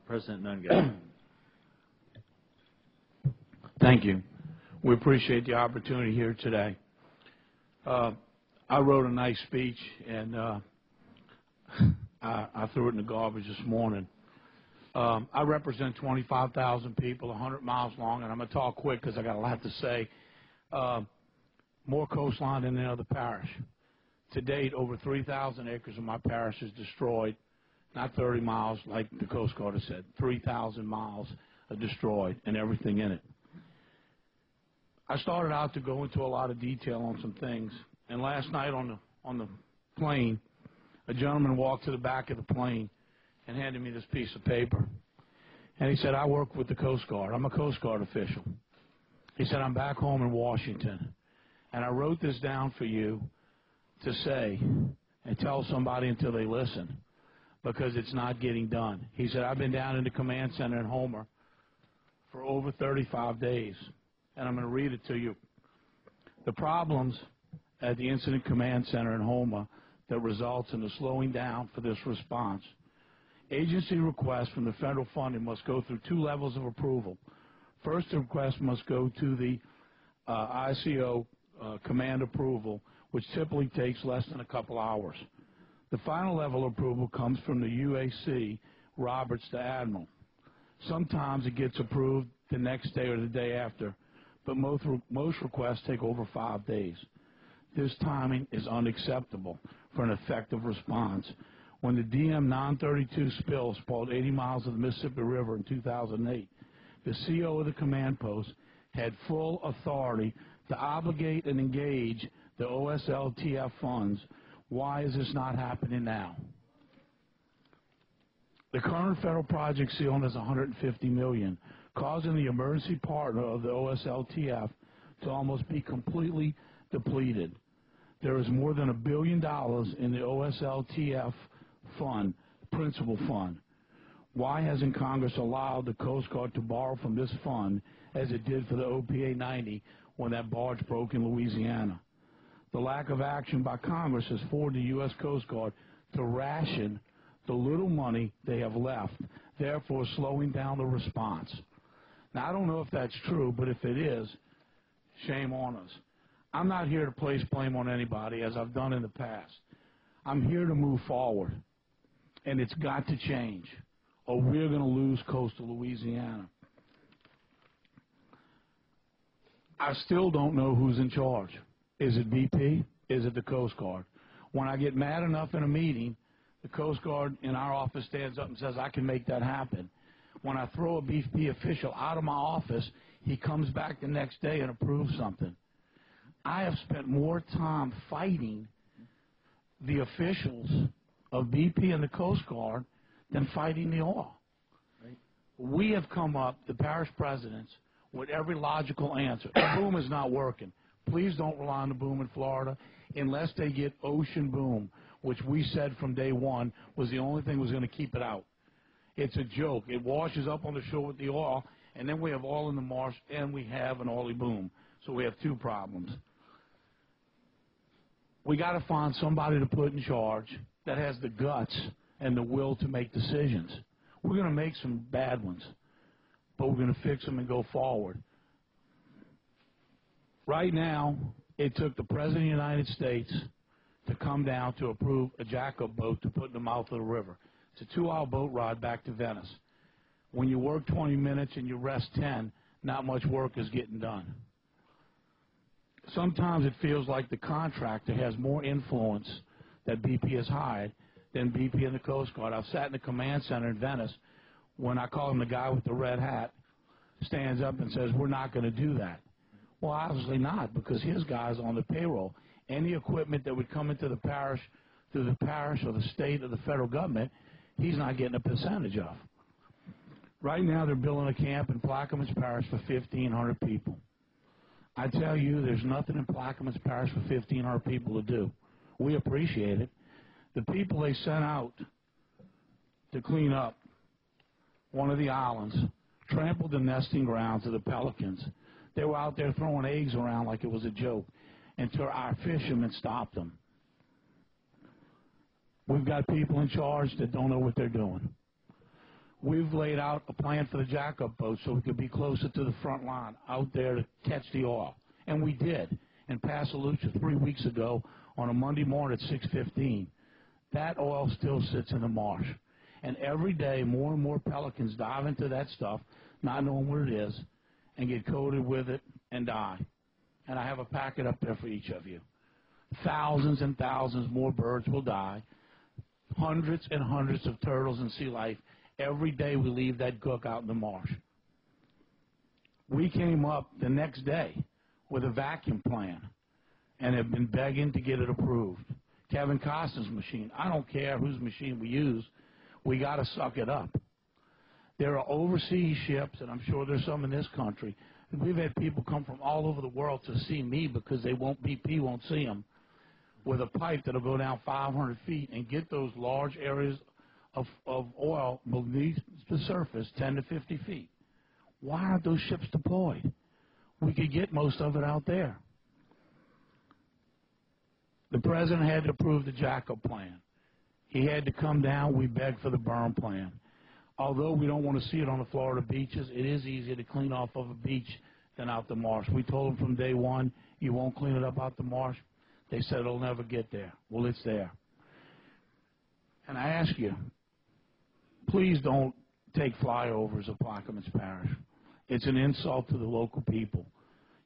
President Nungesser. Thank you. We appreciate the opportunity here today. I wrote a nice speech, and I threw it in the garbage this morning. I represent 25,000 people, 100 miles long, and I'm going to talk quick because I got a lot to say. More coastline than any other parish. To date, over 3,000 acres of my parish is destroyed. Not 30 miles like the Coast Guard has said. 3,000 miles are destroyed and everything in it. I started out to go into a lot of detail on some things, and last night on the plane, a gentleman walked to the back of the plane and handed me this piece of paper. And he said, I work with the Coast Guard. I'm a Coast Guard official. He said, I'm back home in Washington, and I wrote this down for you to say and tell somebody until they listen, because it's not getting done. He said, I've been down in the command center in Homer for over 35 days, and I'm going to read it to you. The problems at the Incident Command Center in Homer that results in the slowing down for this response. Agency requests from the federal funding must go through 2 levels of approval. First, the request must go to the ICO command approval, which typically takes less than a couple hours. The final level of approval comes from the UAC, Roberts to Admiral. Sometimes it gets approved the next day or the day after, but most requests take over 5 days. This timing is unacceptable for an effective response. When the DM 932 spill spoiled 80 miles of the Mississippi River in 2008, the CO of the command post had full authority to obligate and engage the OSLTF funds. Why is this not happening now? The current federal project ceiling is $150 million, causing the emergency partner of the OSLTF to almost be completely depleted. There is more than $1 billion in the OSLTF fund, principal fund. Why hasn't Congress allowed the Coast Guard to borrow from this fund as it did for the OPA 90 when that barge broke in Louisiana? The lack of action by Congress has forced the U.S. Coast Guard to ration the little money they have left, therefore slowing down the response. Now, I don't know if that's true, but if it is, shame on us. I'm not here to place blame on anybody, as I've done in the past. I'm here to move forward, and it's got to change, or we're going to lose coastal Louisiana. I still don't know who's in charge. Is it BP? Is it the Coast Guard? When I get mad enough in a meeting, the Coast Guard in our office stands up and says, I can make that happen. When I throw a BP official out of my office, he comes back the next day and approves something. I have spent more time fighting the officials of BP and the Coast Guard than fighting the oil. Right. We have come up, the parish presidents, with every logical answer. The boom is not working. Please don't rely on the boom in Florida unless they get ocean boom, which we said from day one was the only thing that was going to keep it out. It's a joke. It washes up on the shore with the oil, and then we have oil in the marsh, and we have an oily boom. So we have 2 problems. We got to find somebody to put in charge that has the guts and the will to make decisions. We're going to make some bad ones, but we're going to fix them and go forward. Right now, it took the President of the United States to come down to approve a jack-up boat to put in the mouth of the river. It's a 2-hour boat ride back to Venice. When you work 20 minutes and you rest 10, not much work is getting done. Sometimes it feels like the contractor has more influence that BP has hired than BP and the Coast Guard. I've sat in the command center in Venice when I call him the guy with the red hat, stands up and says, we're not going to do that. Well, obviously not, because his guy's on the payroll. Any equipment that would come into the parish through the parish or the state or the federal government, he's not getting a percentage of. Right now they're building a camp in Plaquemine's parish for 1,500 people. I tell you, there's nothing in Plaquemine's parish for 1,500 people to do. We appreciate it. The people they sent out to clean up one of the islands trampled the nesting grounds of the pelicans. They were out there throwing eggs around like it was a joke until our fishermen stopped them. We've got people in charge that don't know what they're doing. We've laid out a plan for the jack-up boat so we could be closer to the front line out there to catch the oil. And we did in Pasalucha 3 weeks ago on a Monday morning at 6:15. That oil still sits in the marsh. And every day more and more pelicans dive into that stuff, not knowing what it is, and get coated with it and die. And I have a packet up there for each of you. Thousands and thousands more birds will die. Hundreds and hundreds of turtles and sea life. Every day we leave that gook out in the marsh. We came up the next day with a vacuum plan and have been begging to get it approved. Kevin Costner's machine. I don't care whose machine we use. We got to suck it up. There are overseas ships, and I'm sure there's some in this country. We've had people come from all over the world to see me because they won't, BP won't see them, with a pipe that'll go down 500 feet and get those large areas of oil beneath the surface 10 to 50 feet. Why aren't those ships deployed? We could get most of it out there. The president had to approve the jack-up plan. He had to come down. We begged for the burn plan. Although we don't want to see it on the Florida beaches, it is easier to clean off of a beach than out the marsh. We told them from day one, you won't clean it up out the marsh. They said it'll never get there. Well, it's there. And I ask you, please don't take flyovers of Plaquemine Parish. It's an insult to the local people.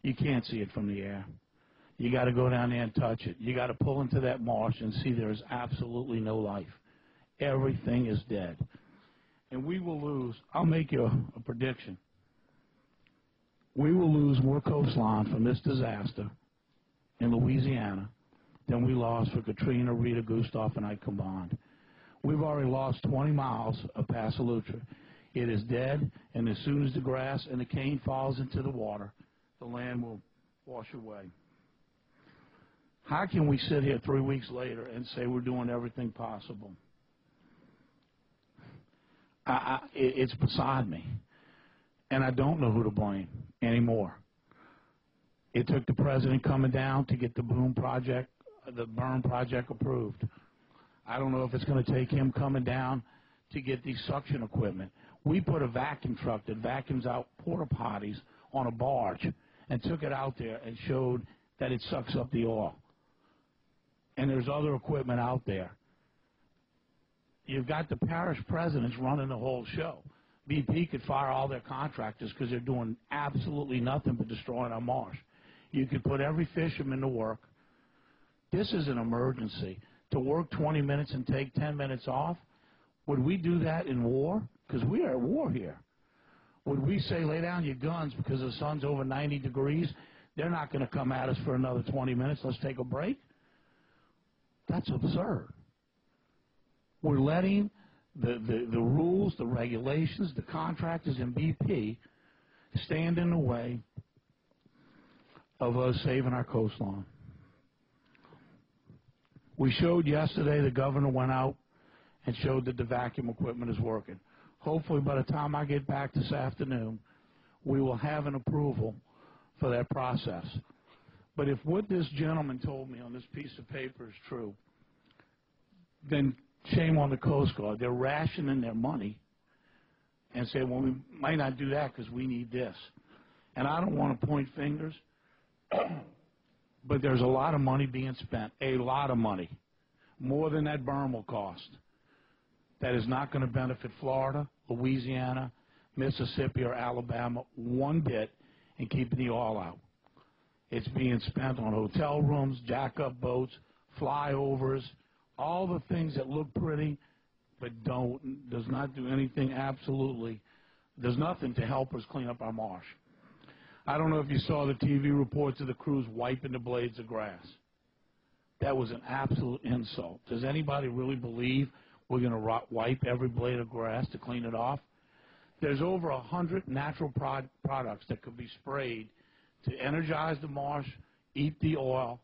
You can't see it from the air. You got to go down there and touch it. You got to pull into that marsh and see there is absolutely no life. Everything is dead. And we will lose. I'll make you a prediction. We will lose more coastline from this disaster in Louisiana than we lost for Katrina, Rita, Gustav, and Ike combined. We've already lost 20 miles of Pasalucha. It is dead, and as soon as the grass and the cane falls into the water, the land will wash away. How can we sit here 3 weeks later and say we're doing everything possible? It's beside me, and I don't know who to blame anymore. It took the president coming down to get the burn project approved. I don't know if it's going to take him coming down to get the suction equipment. We put a vacuum truck that vacuums out porta potties on a barge and took it out there and showed that it sucks up the oil. And there's other equipment out there. You've got the parish presidents running the whole show. BP could fire all their contractors because they're doing absolutely nothing but destroying our marsh. You could put every fisherman to work. This is an emergency. To work 20 minutes and take 10 minutes off, would we do that in war? Because we are at war here. Would we say lay down your guns because the sun's over 90 degrees? They're not going to come at us for another 20 minutes. Let's take a break. That's absurd. We're letting the rules, the regulations, the contractors in BP stand in the way of us saving our coastline. We showed yesterday, the governor went out and showed that the vacuum equipment is working. Hopefully by the time I get back this afternoon, we will have an approval for that process. But if what this gentleman told me on this piece of paper is true, then shame on the Coast Guard. They're rationing their money and say, well, we might not do that because we need this. And I don't want to point fingers, but there's a lot of money being spent, a lot of money, more than that berm will cost. That is not going to benefit Florida, Louisiana, Mississippi, or Alabama one bit in keeping the oil out. It's being spent on hotel rooms, jack-up boats, flyovers, all the things that look pretty but does not do anything absolutely. There's nothing to help us clean up our marsh. I don't know if you saw the TV reports of the crews wiping the blades of grass. That was an absolute insult. Does anybody really believe we're going to wipe every blade of grass to clean it off? There's over 100 natural products that could be sprayed to energize the marsh, eat the oil.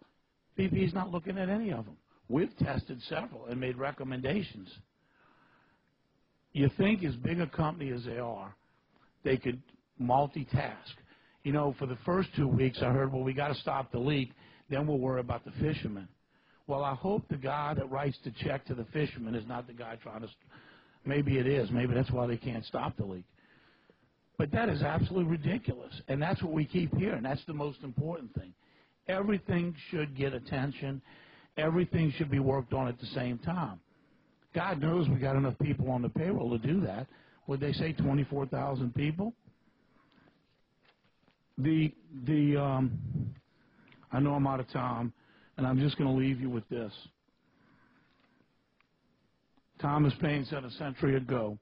BP's not looking at any of them. We've tested several and made recommendations. You think as big a company as they are, they could multitask. You know, for the first 2 weeks I heard, well, we got to stop the leak, then we'll worry about the fishermen. Well, I hope the guy that writes the check to the fishermen is not the guy trying to Maybe it is. Maybe that's why they can't stop the leak. But that is absolutely ridiculous, and that's what we keep hearing. That's the most important thing. Everything should get attention. Everything should be worked on at the same time. God knows we got enough people on the payroll to do that. Would they say 24,000 people? I know I'm out of time, and I'm just going to leave you with this. Thomas Paine said a century ago,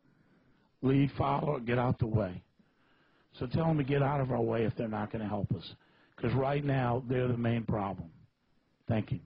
lead, follow, or get out the way. So tell them to get out of our way if they're not going to help us. Because right now, they're the main problem. Thank you.